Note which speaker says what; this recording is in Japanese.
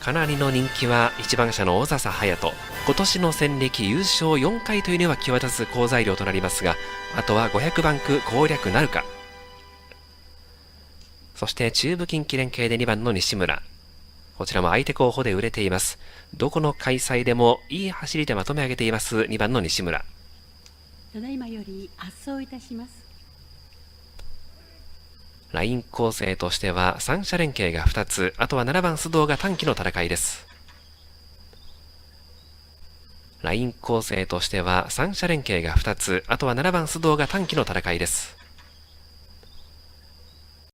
Speaker 1: かなりの人気は1番車の小笹隼人。今年の戦歴優勝4回というのは際立つ好材料となりますが、あとは500バンク攻略なるか。そして中部近畿連携で2番の西村。こちらも相手候補で売れています。どこの開催でもいい走りでまとめ上げています2番の西村。
Speaker 2: ただいまより発送いたします。
Speaker 1: ライン構成としては3者連携が2つ、あとは7番須藤が短期の戦いです。ライン構成としては3者連携が2つ、あとは7番須藤が短期の戦いです。